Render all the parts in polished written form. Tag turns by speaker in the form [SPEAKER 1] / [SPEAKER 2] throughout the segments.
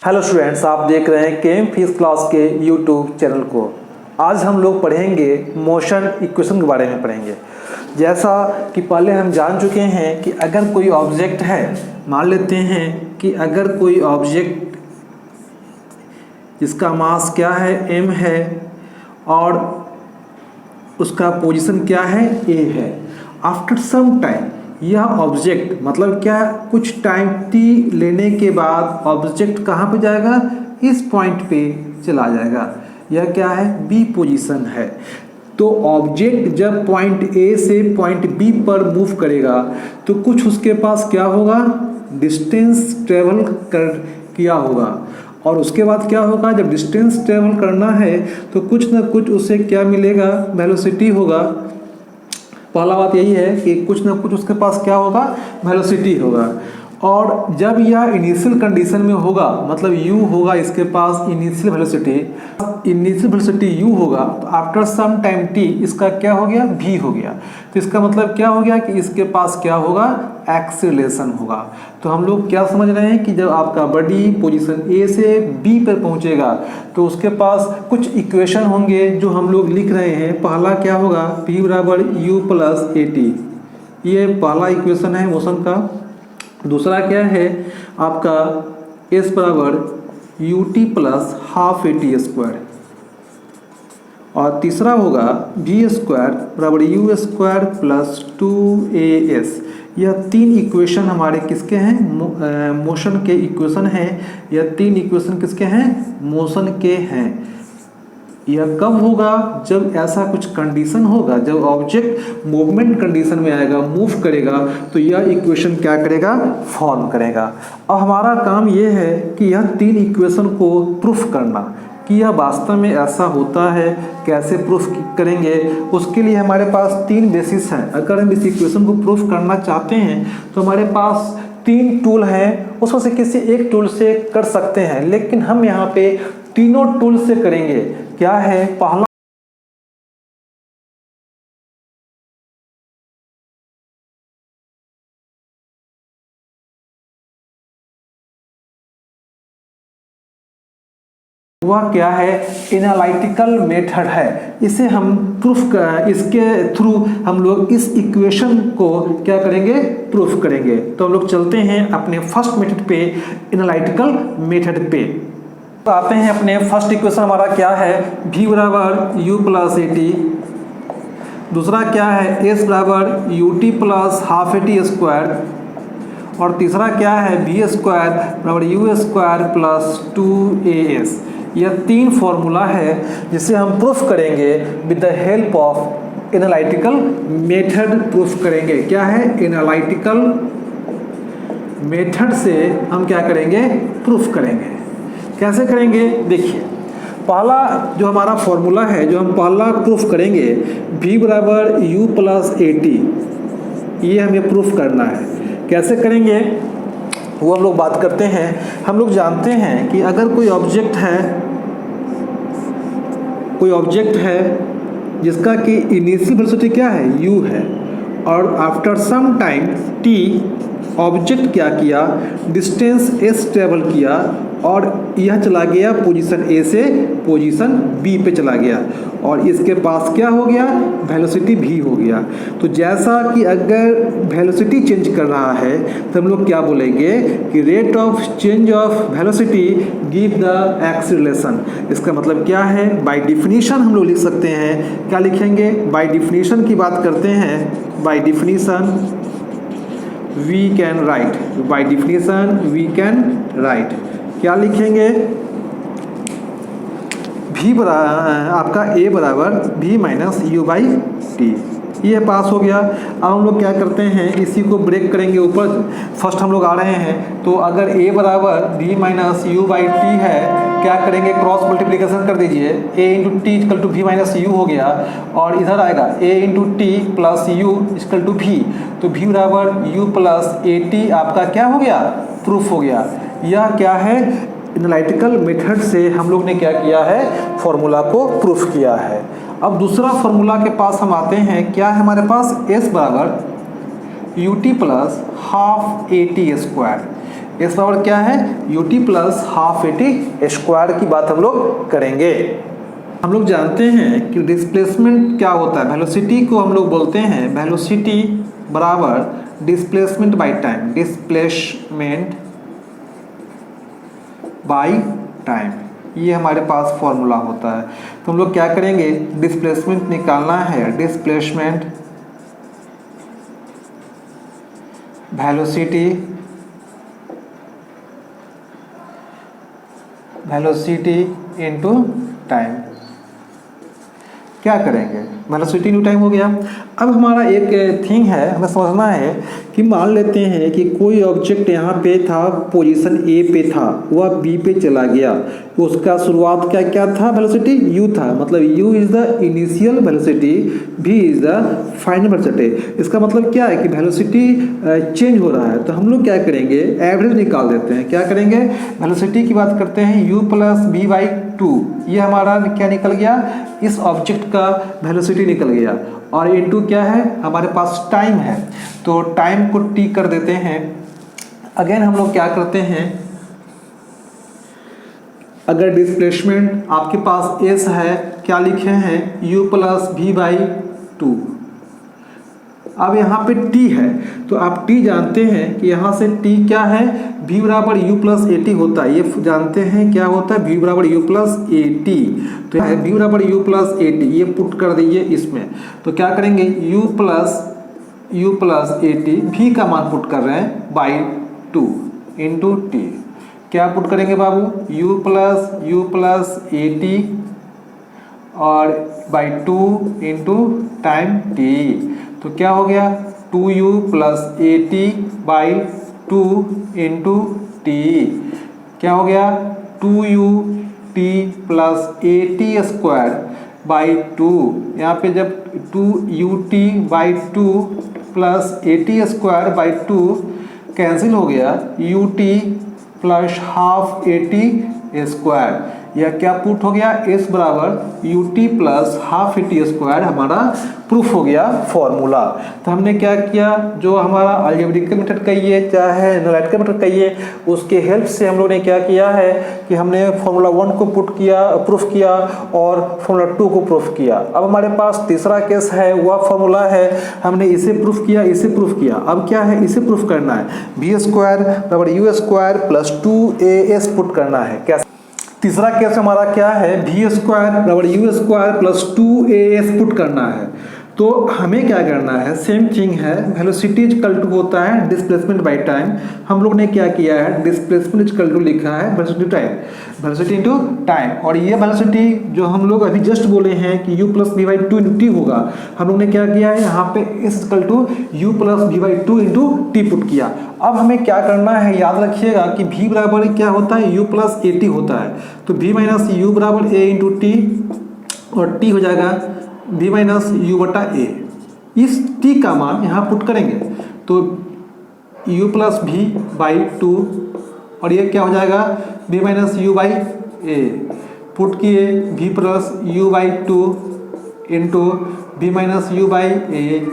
[SPEAKER 1] Hello students, आप देख रहे हैं केम फिजिक्स क्लास के यूट्यूब चैनल को। आज हम लोग पढ़ेंगे मोशन इक्वेशन के बारे में पढ़ेंगे। जैसा कि पहले हम जान चुके हैं कि अगर कोई ऑब्जेक्ट है, मान लेते हैं कि अगर कोई ऑब्जेक्ट जिसका मास क्या है m है और उसका पोजीशन क्या है a है। आफ्टर सम टाइम यह ऑब्जेक्ट मतलब क्या, कुछ टाइम t लेने के बाद ऑब्जेक्ट कहाँ पे जाएगा, इस पॉइंट पे चला जाएगा। यह क्या है, b पोजीशन है। तो ऑब्जेक्ट जब पॉइंट a से पॉइंट b पर मूव करेगा तो कुछ उसके पास क्या होगा, डिस्टेंस ट्रेवल किया होगा। और उसके बाद क्या होगा, जब डिस्टेंस ट्रेवल करना है तो कुछ ना कुछ उसे क्या मिलेगा, वेलोसिटी होगा। पहला बात यही है कि कुछ ना कुछ उसके पास क्या होगा, वेलोसिटी होगा। और जब यह इनिशियल कंडीशन में होगा, मतलब u होगा इसके पास इनिशियल वेलोसिटी u होगा, तो आफ्टर सम टाइम t इसका क्या हो गया, v हो गया। तो इसका मतलब क्या हो गया कि इसके पास क्या होगा, एक्सीलरेशन होगा। तो हम लोग क्या समझ रहे हैं कि जब आपका बॉडी पोजीशन a से b पर पहुंचेगा तो उसके पास कुछ इक्वेशन होंगे जो हम लोग लिख रहे हैं। पहला क्या होगा, p बराबर u प्लस at, ये पहला इक्वेशन है मोशन का। दूसरा क्या है आपका s बराबर ut plus half at square. और तीसरा होगा v स्क्वायर बराबर u स्क्वायर प्लस 2as। यह तीन इक्वेशन हमारे किसके हैं, मोशन के इक्वेशन हैं। यह तीन इक्वेशन किसके हैं, मोशन के हैं। यह कब होगा, जब ऐसा कुछ कंडीशन होगा, जब ऑब्जेक्ट मूवमेंट कंडीशन में आएगा, मूव करेगा, तो यह इक्वेशन क्या करेगा, फॉर्म करेगा। अब हमारा काम यह है कि यह तीन इक्वेशन को प्रूफ करना कि यह वास्तव में ऐसा होता है। कैसे प्रूफ करेंगे, उसके लिए हमारे पास तीन बेसिस हैं। अगर हम इस इक्वेशन को प्रूफ करना चाहते हैं तो हमारे पास तीन टूल हैं, उसमें से किसी एक टूल से कर सकते हैं, लेकिन हम यहाँ पे तीनों टूल से करेंगे। क्या है, पहला वह क्या है, एनालिटिकल मेथड है। इसे हम इसके थ्रू हम लोग इस इक्वेशन को क्या करेंगे, प्रूफ करेंगे। तो हम लोग चलते हैं अपने फर्स्ट मेथड पे, एनालिटिकल मेथड पे। तो आते हैं अपने फर्स्ट इक्वेशन, हमारा क्या है, v बराबर u प्लस at। दूसरा क्या है, s बराबर ut plus half at square. और तीसरा क्या है, v स्क्वायर बराबर u स्क्वायर प्लस 2as। यह तीन फॉर्मूला है जिसे हम प्रूफ करेंगे with the help of analytical method. Proof करेंगे, क्या है, एनालिटिकल मेथड से हम क्या करेंगे, प्रूफ करेंगे। कैसे करेंगे, देखिए पहला जो हमारा फॉर्मूला है, जो हम पहला प्रूफ करेंगे, v बराबर u प्लस at, ये हमें प्रूफ करना है। कैसे करेंगे वो हम लोग बात करते हैं। हम लोग जानते हैं कि अगर कोई ऑब्जेक्ट है जिसका कि इनिशियल वेलोसिटी क्या है, u है, और after some time t object क्या किया, डिस्टेंस s ट्रेवल किया और यह चला गया पोजीशन a से पोजीशन b पे चला गया, और इसके पास क्या हो गया, वेलोसिटी v हो गया। तो जैसा कि अगर वेलोसिटी चेंज कर रहा है तो हम लोग क्या बोलेंगे कि rate of change of velocity give the acceleration. इसका मतलब क्या है, बाय डिफिनीशन हम लोग लिख सकते हैं। क्या लिखेंगे, बाय डिफिनीशन की बात करते हैं। By definition we can write, by definition we can write. क्या लिखेंगे, आपका a बराबर v minus you by T. ये पास हो गया। अब हम लोग क्या करते हैं, इसी को ब्रेक करेंगे। ऊपर फर्स्ट हम लोग आ रहे हैं, तो अगर a बराबर v minus you by T है, क्या करेंगे, क्रॉस मल्टीप्लिकेशन कर दीजिए। a into T equal to V minus U हो गया, और इधर आएगा a into T plus U equal to v। तो v बराबर u प्लस at आपका क्या हो गया, प्रूफ हो गया। यह क्या है, एनालिटिकल मेथड से हम लोग ने क्या किया है, फॉर्मूला को प्रूफ किया है। अब दूसरा फॉर्मूला के पास हम आते हैं। क्या है हमारे पास, s बराबर ut plus half at square. S बराबर क्या है ut plus half at square की बात हम लोग करेंगे। हम लोग जानते हैं कि डिस्प्लेसमेंट क्या होता है, वेलोसिटी को हम लोग बोलते हैं वेलोसिटी बराबर displacement by time, displacement by time, ये हमारे पास फॉर्मूला होता है। तो हम लोग क्या करेंगे, डिस्प्लेसमेंट निकालना है, डिस्प्लेसमेंट वेलोसिटी इनटू टाइम, क्या करेंगे वेलोसिटी इनटू टाइम हो गया। अब हमारा एक थिंग है, हमें समझना है कि मान लेते हैं कि कोई ऑब्जेक्ट यहाँ पे था, पोजीशन ए पे था, वह बी पे चला गया, उसका शुरुआत क्या क्या था, वेलोसिटी u था, मतलब u is the initial velocity, v is the final velocity. इसका मतलब क्या है कि वेलोसिटी चेंज हो रहा है। तो हम लोग क्या करेंगे, एवरेज निकाल देते हैं। क्या करेंगे, वेलोसिटी की बात करते हैं, u प्लस v बाई 2, ये हमारा क्या निकल गया, इस ऑब्जेक्ट का वेलोसिटी निकल गया, और इनटू क्या है हमारे पास टाइम है, तो टाइम को t कर देते हैं। अगेन हम लोग क्या करते हैं, अगर डिस्प्लेसमेंट आपके पास s है, क्या लिखे हैं u प्लस v बाई 2, अब यहाँ पे t है, तो आप t जानते हैं कि यहाँ से t क्या है, v बराबर u प्लस ए टी होता है, ये जानते हैं क्या होता है, v बराबर u प्लस ए टी, तो v बराबर u प्लस ए टी, ये पुट कर दीजिए इसमें। तो क्या करेंगे, u plus A T, v का मान पुट कर रहे हैं बाई 2 इंटू टी, क्या पुट करेंगे बाबू, u प्लस ए टी और बाई 2 इंटू टाइम t, तो क्या हो गया 2u plus A T by 2 into T, क्या हो गया 2u t plus A T square by 2, यहाँ पे जब 2ut by 2 plus A T square by 2 cancel हो गया, ut plus half A T square, यह क्या पुट हो गया, s बराबर ut plus half A T square हमारा प्रूफ हो गया फॉर्मूला। तो हमने क्या किया, जो हमारा अलजेब्रिकल मेथड कहिए चाहे एनालिटिकल मेथड कहिए, उसके हेल्प से हम लोग ने क्या किया है कि हमने फॉर्मूला 1 को पुट किया, प्रूफ किया, और फॉर्मूला 2 को प्रूफ किया। अब हमारे पास तीसरा केस है, वह फॉर्मूला है, हमने इसे प्रूफ किया, इसे प्रूफ किया, अब क्या है, इसे प्रूफ करना है, बी स्क्वायर बराबर you square plus 2as put करना है। क्या तीसरा केस हमारा क्या है, वी स्क्वायर बराबर you square plus 2as put करना है। तो हमें क्या करना है, सेम थिंग है, वेलोसिटी इक्वल टू होता है डिस्प्लेसमेंट बाय टाइम, हम लोग ने क्या किया है, डिस्प्लेसमेंट इक्वल टू लिखा है velocity time, velocity into time, और ये वेलोसिटी जो हम लोग अभी जस्ट बोले हैं कि u plus V by 2 into T होगा, हम लोग ने क्या किया है, यहाँ पे s equal to u plus V by 2 into T put किया। अब हमें क्या करना है, याद रखिएगा कि v बराबर क्या होता है, u प्लस ए टी होता है, तो v माइनस यू बराबर a इंटू टी, और t हो जाएगा v माइनस यू बटा ए, इस t का मान यहाँ पुट करेंगे, तो u प्लस वी बाई 2, और ये क्या हो जाएगा v minus you by a, put किए v plus u by 2 into v minus you by a,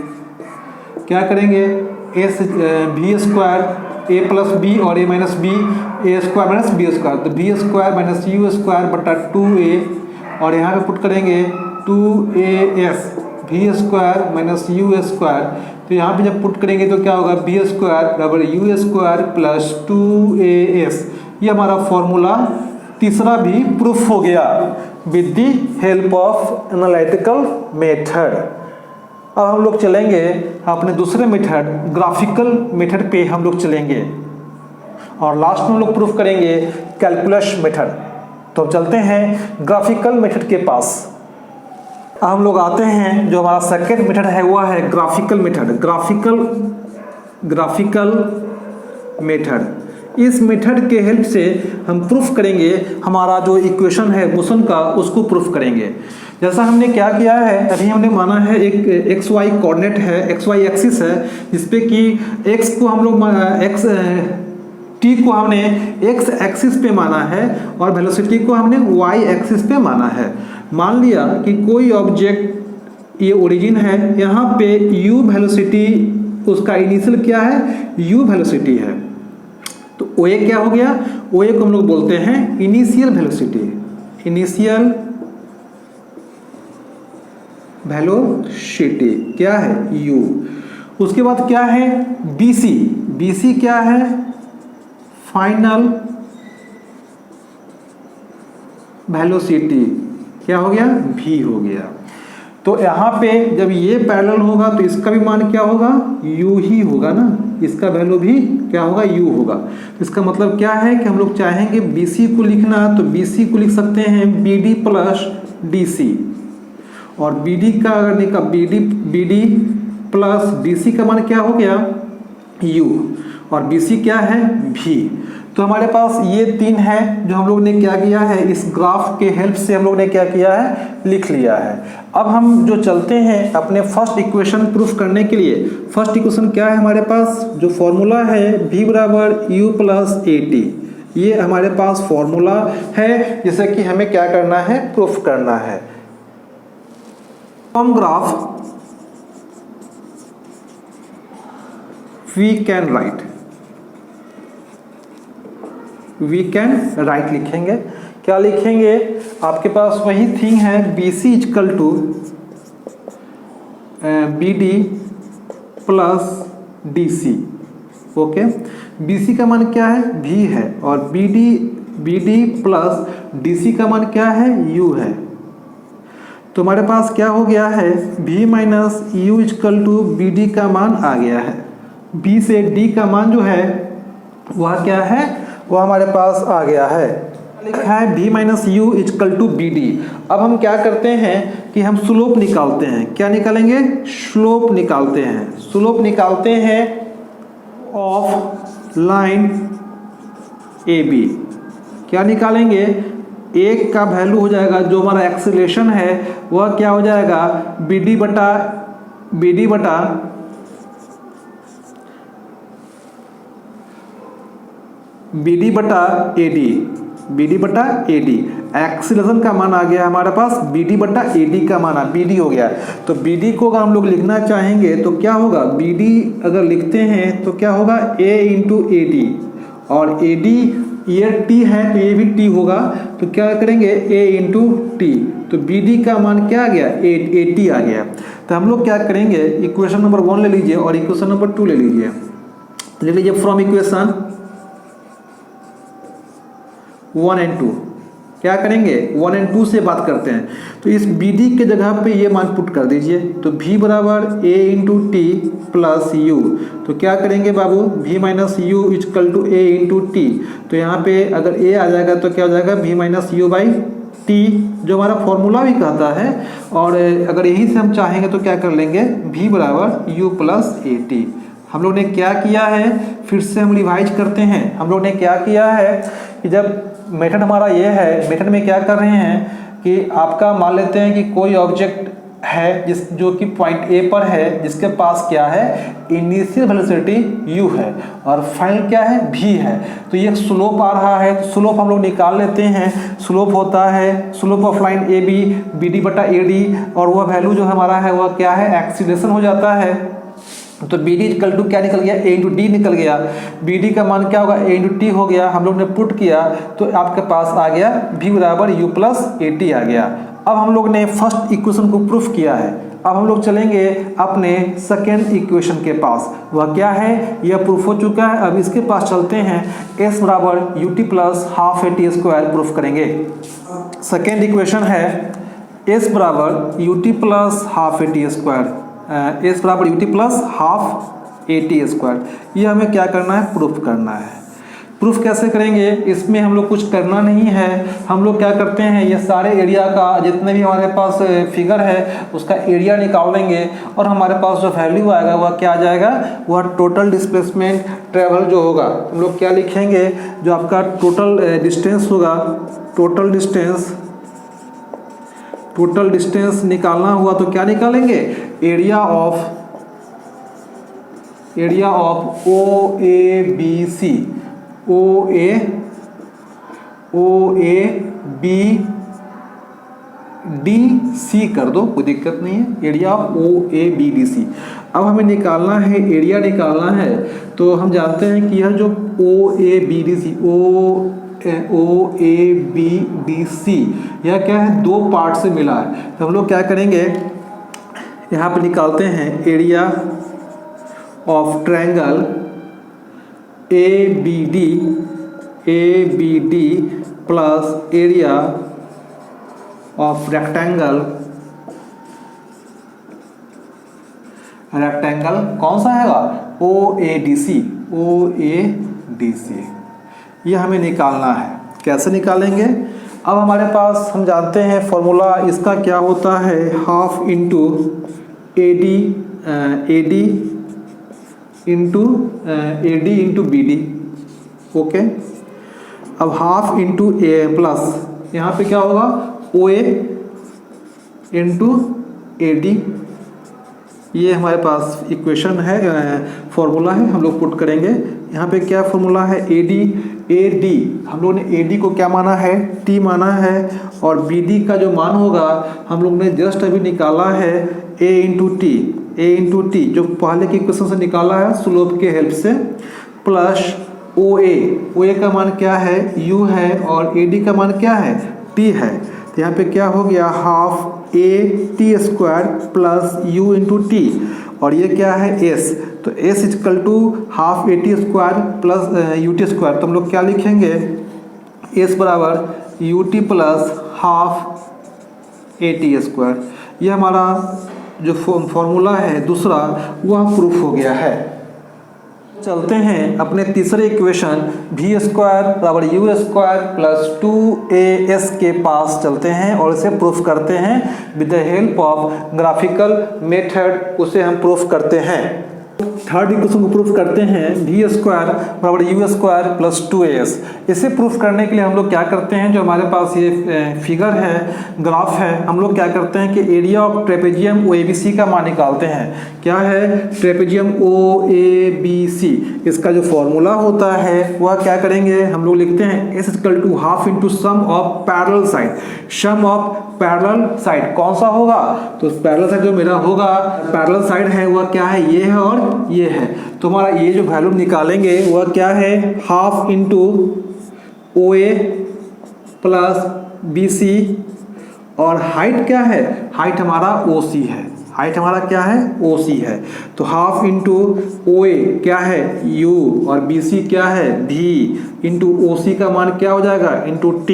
[SPEAKER 1] क्या करेंगे s v square a plus b और a minus b, a square minus b square, तो v square minus u square बटा 2a, और यहाँ पे put करेंगे 2as v square minus u square, तो यहाँ पे जब पुट करेंगे तो क्या होगा, वी स्क्वायर बराबर यू स्क्वायर प्लस 2as, ये हमारा फॉर्मूला तीसरा भी प्रूफ हो गया with the help of analytical method. अब हम लोग चलेंगे अपने दूसरे मेथड, ग्राफिकल मेथड पे हम लोग चलेंगे, और लास्ट में हम लोग प्रूफ करेंगे कैलकुलस मेथड। तो चलते हैं ग्राफिकल मेथड के पास। हम लोग आते हैं, जो हमारा सेकेंड मेथड है वह है ग्राफिकल मेथड, ग्राफिकल मेथड। इस मेथड के हेल्प से हम प्रूफ करेंगे हमारा जो इक्वेशन है मोशन का, उसको प्रूफ करेंगे। जैसा हमने क्या किया है, अभी हमने माना है एक एक्स वाई कोऑर्डिनेट है, एक्स वाई एक्सिस है, जिसपे कि एक्स को हम लोग टी को हमने एक्स एक्सिस पे माना है और वेलोसिटी को हमने वाई एक्सिस पे माना है। मान लिया कि कोई ऑब्जेक्ट, ये ओरिजिन है, यहाँ पे u वेलोसिटी, उसका इनिशियल क्या है, u वेलोसिटी है, तो ओ ए क्या हो गया, ओ ए को हम लोग बोलते हैं इनिशियल वेलोसिटी, इनिशियल वेलोसिटी क्या है u। उसके बाद क्या है bc, bc क्या है फाइनल वेलोसिटी, क्या हो गया v हो गया। तो यहाँ पे जब ये पैरेलल होगा तो इसका भी मान क्या होगा u ही होगा ना, इसका वैल्यू भी क्या होगा u होगा। तो इसका मतलब क्या है कि हम लोग चाहेंगे bc को लिखना, तो bc को लिख सकते हैं bd प्लस dc, और bd का अगर निकाल bd प्लस dc का मान क्या हो गया u, और bc क्या है v। तो हमारे पास ये तीन है जो हम लोग ने क्या किया है, इस ग्राफ के हेल्प से हम लोग ने क्या किया है लिख लिया है। अब हम जो चलते हैं अपने फर्स्ट इक्वेशन प्रूफ करने के लिए। फर्स्ट इक्वेशन क्या है हमारे पास, जो फॉर्मूला है v बराबर u प्लस at, ये हमारे पास फॉर्मूला है जिसे कि हमें क्या करना है प्रूफ करना है। From graph we can write लिखेंगे, क्या लिखेंगे, आपके पास वही थिंग है BC equal to BD plus DC। Okay, BC का मान क्या है V है, और BD प्लस DC का मान क्या है U है। तो हमारे पास क्या हो गया है V minus U equal to BD का मान आ गया है। B से D का मान जो है वह क्या है, वो हमारे पास आ गया है, लिखा है v minus U equal to B D. अब हम क्या करते हैं कि हम स्लोप निकालते हैं, क्या निकालेंगे स्लोप निकालते हैं, स्लोप निकालते हैं ऑफ लाइन ए बी। क्या निकालेंगे, एक का वैल्यू हो जाएगा जो हमारा एक्सीलरेशन है वह क्या हो जाएगा बी डी बटा ए डी। एक्सीलरेशन का मान आ गया हमारे पास BD बटा AD का मान BD हो गया। तो BD को अगर हम लोग लिखना चाहेंगे तो क्या होगा, BD अगर लिखते हैं तो क्या होगा A इंटू AD, और AD ये T है तो ये भी T होगा, तो क्या करेंगे A इंटू T, तो BD का मान क्या आ गया 80 आ गया। तो हम लोग क्या करेंगे, इक्वेशन नंबर 1 ले लीजिए और इक्वेशन नंबर 2 ले लीजिए। ले लीजिए फ्रॉम इक्वेशन 1 एंड 2, क्या करेंगे 1 एंड 2 से बात करते हैं। तो इस BD के जगह पे ये मान पुट कर दीजिए, तो V बराबर A into T plus U. तो क्या करेंगे बाबू, V minus U equal to A into T. तो यहाँ पे अगर A आ जाएगा तो क्या हो जाएगा V minus you by T, जो हमारा फॉर्मूला भी कहता है। और अगर यही से हम चाहेंगे तो क्या कर लेंगे V बराबर U प्लस AT। हम लोग ने क्या किया है, फिर से हम रिवाइज करते हैं। हम लोग ने क्या किया है कि जब मेथड हमारा ये है, मेथड में क्या कर रहे हैं कि आपका मान लेते हैं कि कोई ऑब्जेक्ट है जो कि पॉइंट ए पर है, जिसके पास क्या है इनिशियल वेलोसिटी u है और फाइनल क्या है v है। तो ये स्लोप आ रहा है, तो स्लोप हम लोग निकाल लेते हैं। स्लोप होता है slope of line A B BD बटा AD, और वह वैल्यू जो हमारा है वह क्या है एक्सीलरेशन हो जाता है। तो BD इक्वल टू क्या निकल गया A इंटू डी निकल गया, BD का मान क्या होगा A इंटू टी हो गया। हम लोग ने पुट किया तो आपके पास आ गया V बराबर U प्लस AT आ गया। अब हम लोग ने फर्स्ट इक्वेशन को प्रूफ किया है। अब हम लोग चलेंगे अपने सेकेंड इक्वेशन के पास, वह क्या है यह प्रूफ हो चुका है। अब इसके पास चलते हैं, S बराबर UT plus half AT square proof करेंगे। सेकेंड इक्वेशन है S बराबर UT plus half AT square, S बराबर UT plus half AT square. ये हमें क्या करना है प्रूफ करना है। प्रूफ कैसे करेंगे, इसमें हम लोग कुछ करना नहीं है। हम लोग क्या करते हैं, ये सारे एरिया का जितने भी हमारे पास फिगर है उसका एरिया निकाल लेंगे, और हमारे पास जो वैल्यू आएगा वह क्या आ जाएगा, वह टोटल डिस्प्लेसमेंट ट्रेवल जो होगा। हम लोग क्या लिखेंगे, जो आपका टोटल डिस्टेंस होगा, टोटल डिस्टेंस निकालना हुआ तो क्या निकालेंगे, एरिया ऑफ OABDC कर दो, कोई दिक्कत नहीं है, एरिया ऑफ OABDC। अब हमें निकालना है, एरिया निकालना है। तो हम जानते हैं कि यह जो OABDC, OABDC, यह क्या है, दो पार्ट से मिला है। तो हम लोग क्या करेंगे, यहाँ पे निकालते हैं area of triangle ABD plus area of rectangle कौन सा हैगा, OADC। ये हमें निकालना है। कैसे निकालेंगे, अब हमारे पास हम जानते हैं फॉर्मूला इसका क्या होता है, half into AD into BD। Okay, अब हाफ इंटू A प्लस यहाँ पे क्या होगा, OA इंटू AD। ये हमारे पास इक्वेशन है, फॉर्मूला है, हम लोग पुट करेंगे। यहाँ पे क्या फॉर्मूला है, AD हम लोग ने AD को क्या माना है, T माना है, और BD का जो मान होगा हम लोग ने जस्ट अभी निकाला है A इंटू टी, जो पहले के इक्वेशन से निकाला है स्लोप के हेल्प से, प्लस OA का मान क्या है, U है, और AD का मान क्या है, T है। तो यहाँ पे क्या हो गया, half AT² plus U into T, और ये क्या है, S। तो S equal to half AT² plus UT²। तो हम लोग क्या लिखेंगे, S बराबर UT प्लस हाफ AT²। ये हमारा जो फॉर्मूला है दूसरा, वह प्रूफ हो गया है। चलते हैं अपने तीसरे इक्वेशन V² बराबर U² प्लस 2AS के पास चलते हैं और इसे प्रूफ करते हैं with the help of graphical method. उसे हम प्रूफ करते हैं। थर्ड इक्वेशन को प्रूफ करते हैं V² बराबर U² प्लस 2AS। इसे प्रूफ करने के लिए हम लोग क्या करते हैं, जो हमारे पास ये फिगर है, ग्राफ है, हम लोग क्या करते हैं कि एरिया ऑफ ट्रेपेजियम OABC का मान निकालते हैं। क्या है, ट्रेपेजियम OABC, इसका जो फॉर्मूला होता है वह क्या करेंगे, हम लोग लिखते हैं S equal to half into sum of parallel side. Sum of parallel side कौन सा होगा, तो पैरेलल साइड जो मेरा होगा, पैरेलल साइड है वह क्या है, ये है और ये है। तो हमारा ये जो वैल्यू निकालेंगे वह क्या है, half into OA plus BC, और हाइट क्या है, हाइट हमारा OC है, हाइट हमारा क्या है, OC है। तो हाफ इंटू OA क्या है, U, और BC क्या है, V, इंटू OC का मान क्या हो जाएगा, इंटू T।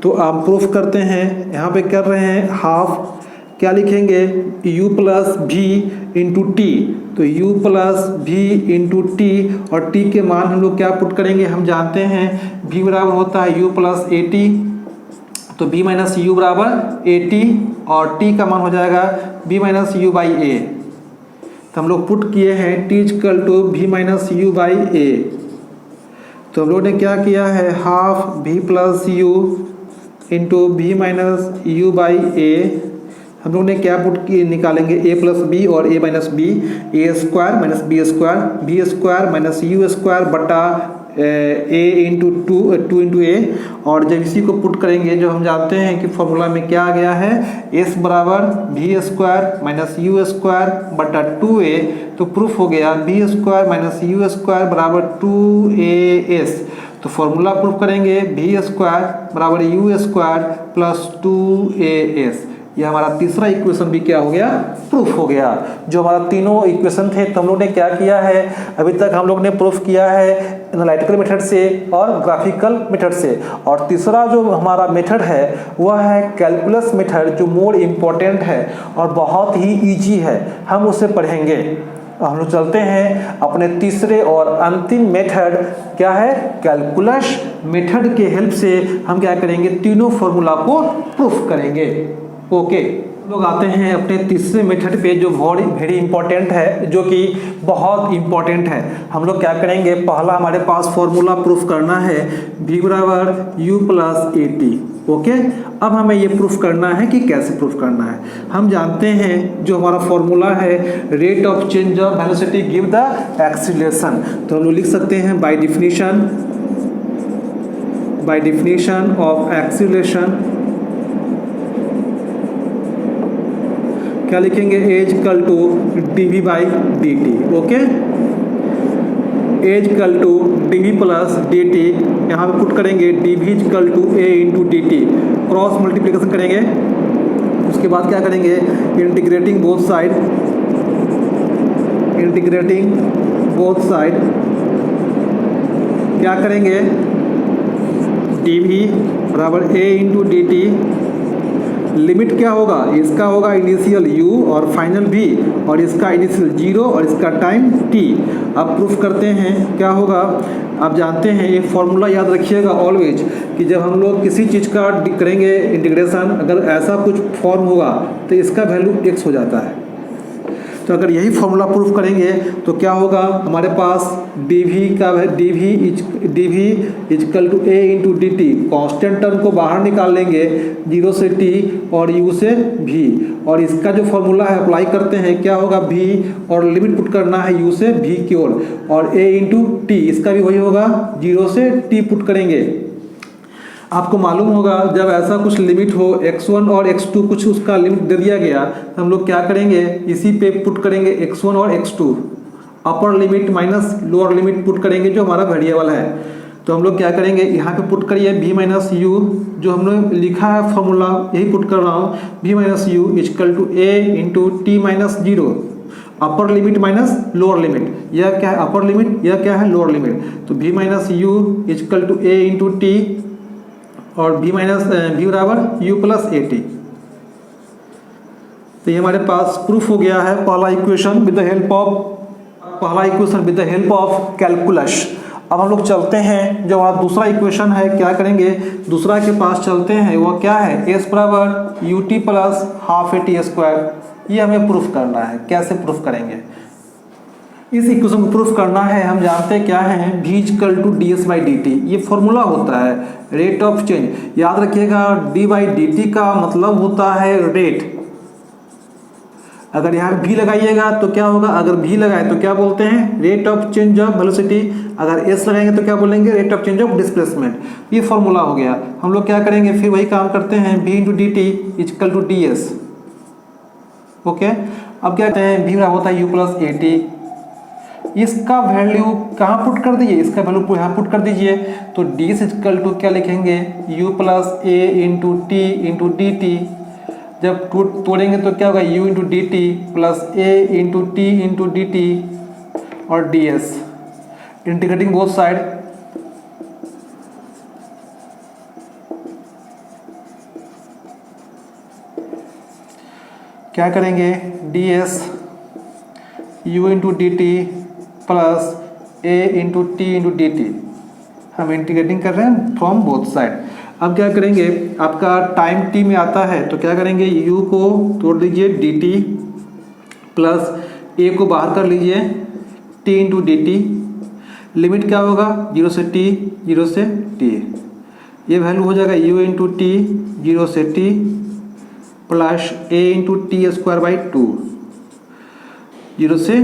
[SPEAKER 1] तो आप प्रूफ करते हैं, यहाँ पे कर रहे हैं हाफ, क्या लिखेंगे, U plus V into T. तो U plus V into T, और T के मान हम लोग क्या पुट करेंगे, हम जानते हैं V बराबर होता है U प्लस AT, तो B माइनस U बराबर AT, और T का मान हो जाएगा B minus U by A। तो हम लोग पुट किए हैं T equal to B minus U by A। तो हम लोग ने क्या किया है, half V plus U into B minus U by A। हम लोग ने क्या पुट की निकालेंगे, A प्लस B और A minus B, A² minus B² minus U² बटा A into two into A। और जब इसी को पुट करेंगे, जो हम जानते हैं कि फॉर्मूला में क्या आ गया है, S बराबर V² माइनस U² बटा 2A। तो प्रूफ हो गया V² माइनस U² बराबर 2AS। तो फॉर्मूला प्रूफ करेंगे V² बराबर U² प्लस 2AS। यह हमारा तीसरा इक्वेशन भी क्या हो गया, प्रूफ हो गया। जो हमारा तीनों इक्वेशन थे, तो हम लोग ने क्या किया है, अभी तक हम लोग ने प्रूफ किया है एनालिटिकल मेथड से और ग्राफिकल मेथड से। और तीसरा जो हमारा मेथड है वह है कैलकुलस मेथड, जो मोर इम्पोर्टेंट है और बहुत ही ईजी है, हम उसे पढ़ेंगे। हम लोग चलते हैं अपने तीसरे और अंतिम मेथड, क्या है, कैलकुलस मेथड के हेल्प से हम क्या करेंगे, तीनों फॉर्मूला को प्रूफ करेंगे। ओके, लोग आते हैं अपने तीसरे मेथड पे, जो वेरी इंपॉर्टेंट है, जो कि बहुत इंपॉर्टेंट है। हम लोग क्या करेंगे, पहला हमारे पास फॉर्मूला प्रूफ करना है V बराबर U प्लस AT। ओके, अब हमें ये प्रूफ करना है कि कैसे प्रूफ करना है। हम जानते हैं जो हमारा फॉर्मूला है, rate of change of velocity give the acceleration. तो हम लोग लिख सकते हैं बाय डिफिनीशन ऑफ एक्सीलरेशन क्या लिखेंगे, as equal to dv by dt। Okay, as equal to D V plus D T, यहाँ पे पुट करेंगे D V equal to A into D T, cross multiplication करेंगे। उसके बाद क्या करेंगे, integrating both side, integrating both side क्या करेंगे, डी वी बराबर A into D T, limit क्या होगा, इसका होगा इनिशियल u और फाइनल v, और इसका इनिशियल 0 और इसका टाइम t। अब प्रूफ करते हैं क्या होगा। आप जानते हैं ये फॉर्मूला याद रखिएगा ऑलवेज कि जब हम लोग किसी चीज़ का करेंगे इंटीग्रेशन, अगर ऐसा कुछ फॉर्म होगा तो इसका वैल्यू x हो जाता है। तो अगर यही फॉर्मूला प्रूफ करेंगे तो क्या होगा, हमारे पास dv का dv equal to a into D T, constant term को बाहर निकाल लेंगे 0 से t और u से v, और इसका जो फॉर्मूला है अप्लाई करते हैं, क्या होगा v और लिमिट पुट करना है u से v की ओर, और a इंटू टी इसका भी वही होगा 0 से t पुट करेंगे। आपको मालूम होगा जब ऐसा कुछ लिमिट हो x1 और x2 कुछ उसका लिमिट दे दिया गया तो हम लोग क्या करेंगे, इसी पे पुट करेंगे x1 और x2, अपर limit minus lower limit put करेंगे जो हमारा वेरिएबल है। तो हम लोग क्या करेंगे, यहाँ पे पुट करिए v माइनस यू, जो हमने लिखा है फॉर्मूला यही पुट कर रहा हूँ, v minus U equal to a into T minus 0, upper limit minus lower limit, यह क्या है अपर लिमिट, यह क्या है लोअर लिमिट। तो v minus U equal to a into T और v माइनस v बराबर u प्लस ए टी। तो ये हमारे पास प्रूफ हो गया है पहला equation with the help of calculus. अब हम लोग चलते हैं जो हमारा दूसरा इक्वेशन है, क्या करेंगे, दूसरा के पास चलते हैं, वो क्या है s बराबर you T plus half A T square. ये हमें प्रूफ करना है, कैसे प्रूफ करेंगे, इस इक्वेशन को प्रूफ करना है। हम जानते हैं क्या है, v equal to D S by D T, ये फॉर्मूला होता है रेट ऑफ चेंज। याद रखिएगा d बाई डी टी का मतलब होता है रेट। अगर यहाँ v लगाइएगा तो क्या होगा, अगर v लगाए तो क्या बोलते हैं, rate of change of velocity, अगर s लगाएंगे तो क्या बोलेंगे, rate of change of displacement. ये फॉर्मूला हो गया। हम लोग क्या करेंगे, फिर वही काम करते हैं, v into D T equal to D S. Okay, अब क्या कहते हैं, v होता है u प्लस ए टी, इसका वैल्यू कहाँ पुट कर दीजिए, इसका वैल्यू यहाँ पुट कर दीजिए। तो डी एस इक्वल टू क्या लिखेंगे, u plus a into t into D t, जब तोड़ेंगे तो क्या होगा, u into D t plus a into t into D T और d s, integrating both side. क्या करेंगे, d s u into D t plus a into t into D t, हम integrating कर रहे हैं फ्रॉम बोथ साइड। अब क्या करेंगे, आपका टाइम t में आता है तो क्या करेंगे, u को तोड़ दीजिए dt प्लस a को बाहर कर लीजिए t into D T, limit क्या होगा 0 से t 0 से t, ये वैल्यू हो जाएगा u इंटू टी 0 से t plus a into T square by 2 0 से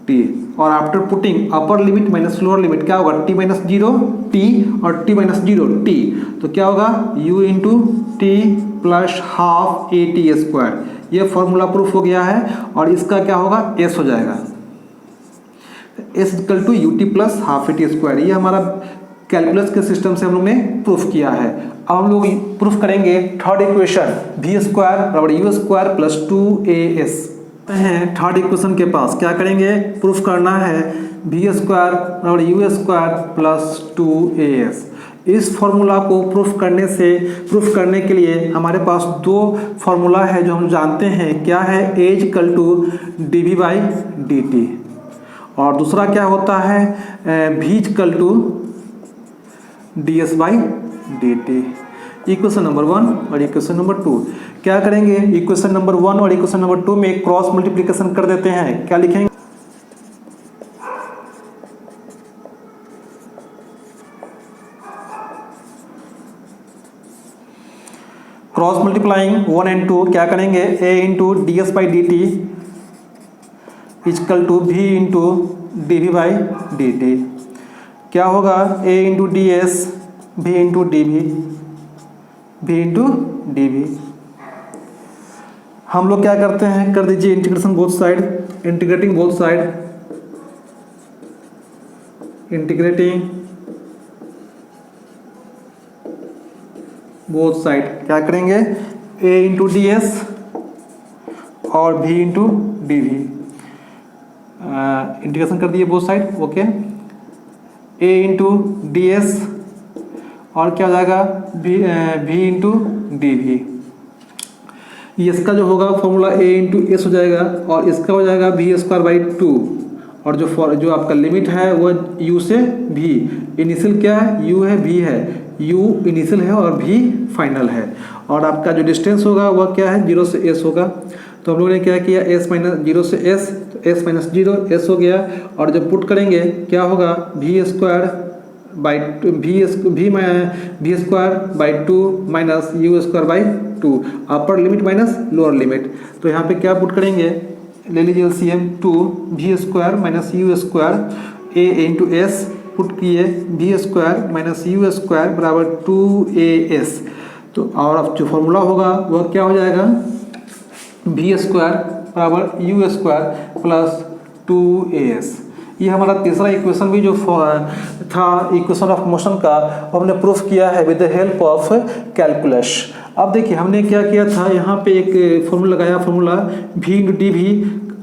[SPEAKER 1] t, और आफ्टर पुटिंग अपर लिमिट माइनस लोअर लिमिट क्या होगा, t माइनस 0 t और t माइनस 0 t, तो क्या होगा u into T plus half A T square. ये फॉर्मूला प्रूफ हो गया है, और इसका क्या होगा, s हो जाएगा, s equal to U T plus half A T square. ये हमारा कैलकुलस के सिस्टम से हम लोग ने प्रूफ किया है। अब हम लोग प्रूफ करेंगे थर्ड इक्वेशन, v स्क्वायर बराबर यू स्क्वायर प्लस 2as हैं। थर्ड इक्वेशन के पास क्या करेंगे, प्रूफ करना है v स्क्वायर बराबर यू स्क्वायर प्लस 2as। इस फॉर्मूला को प्रूफ करने के लिए हमारे पास दो फॉर्मूला है जो हम जानते हैं, क्या है, a equal to D V by D T, और दूसरा क्या होता है, v equal to D S by D T. Equation number 1 और इक्वेशन नंबर 2 क्या करेंगे, इक्वेशन नंबर 1 और इक्वेशन नंबर 2 में क्रॉस मल्टीप्लिकेशन कर देते हैं। क्या लिखेंगे, क्रॉस मल्टीप्लाइंग 1 एंड 2 क्या करेंगे, a into D S by D T equal to v into D V by D T, क्या होगा, a into D S v into D V v into D V. हम लोग क्या करते हैं, कर दीजिए integration both side, integrating both side, integrating both side क्या करेंगे, a इंटू डी एस और v into D V, integration कर दिए both side, okay. a into D S और क्या हो जाएगा, v इंटू डी वी। इसका जो होगा फॉर्मूला a इंटू एस हो जाएगा और इसका हो जाएगा v स्क्वायर बाई 2, और जो आपका लिमिट है वो u से v, इनिशियल क्या है, u है, v है, u इनिशियल है और v फाइनल है, और आपका जो डिस्टेंस होगा वह क्या है, 0 से s होगा। तो हम लोगों ने क्या किया, s माइनस 0 से s, तो s माइनस 0 s हो गया, और जब पुट करेंगे क्या होगा, v square by v square by 2 minus u square by 2, upper limit minus lower limit. तो यहाँ पे क्या पुट करेंगे, ले लीजिए LCM, 2 v square minus u square a into s, put किए v square minus u square बराबर 2as। तो और अब जो फॉर्मूला होगा वह क्या हो जाएगा, वी स्क्वायर बराबर यू स्क्वायर प्लस 2as। ये हमारा तीसरा इक्वेशन भी जो था इक्वेशन ऑफ मोशन का, वो हमने प्रूफ किया है with the help of calculus. अब देखिए हमने क्या किया था, यहाँ पे एक फॉर्मूला लगाया, formula v into D V,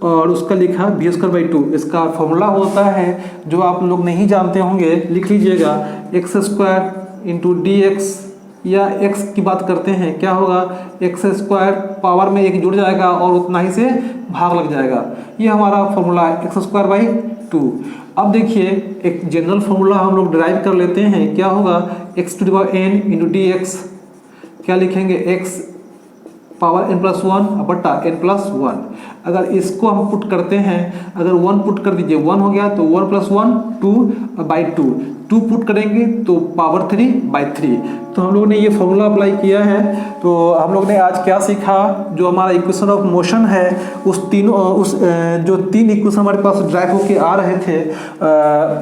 [SPEAKER 1] और उसका लिखा वी स्क्वायर बाई 2। इसका फॉर्मूला होता है, जो आप लोग नहीं जानते होंगे लिख लीजिएगा, x square into D x, या x की बात करते हैं क्या होगा, एक्स स्क्वायर पावर में 1 जुड़ जाएगा और उतना ही से भाग लग जाएगा। ये हमारा फॉर्मूला है एक्स स्क्वायर बाई 2। अब देखिए एक जनरल फॉर्मूला हम लोग डिराइव कर लेते हैं, क्या होगा, x to the power n into D X, क्या लिखेंगे, x पावर n प्लस 1 बटा n प्लस 1। अगर इसको हम पुट करते हैं, अगर 1 पुट कर दीजिए, 1 हो गया, तो 1 प्लस 1 2 बाई 2, 2 पुट करेंगे तो पावर 3 बाई 3। तो हम लोगों ने ये फॉर्मूला अप्लाई किया है। तो हम लोग ने आज क्या सीखा, जो हमारा इक्वेशन ऑफ मोशन है, जो 3 इक्वेशन हमारे पास ड्राइव होके आ रहे थे,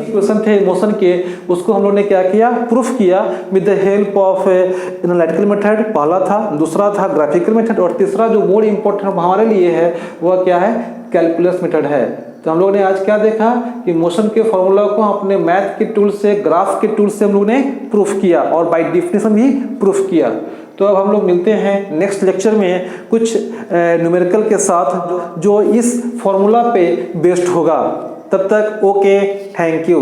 [SPEAKER 1] इक्वेशन थे मोशन के, उसको हम लोग ने क्या किया, प्रूफ किया with the help of analytical method. पहला था, दूसरा था ग्राफिकल मेथड, और तीसरा जो मोर इम्पोर्टेंट हमारे लिए है वह क्या है, कैलकुलस मेथड है। तो हम लोगों ने आज क्या देखा कि मोशन के फॉर्मूला को अपने मैथ के टूल से, ग्राफ के टूल से हम लोग ने प्रूफ किया, और बाय डेफिनेशन भी प्रूफ किया। तो अब हम लोग मिलते हैं नेक्स्ट लेक्चर में कुछ न्यूमेरिकल के साथ, जो इस फॉर्मूला पे बेस्ड होगा। तब तक ओके, थैंक यू।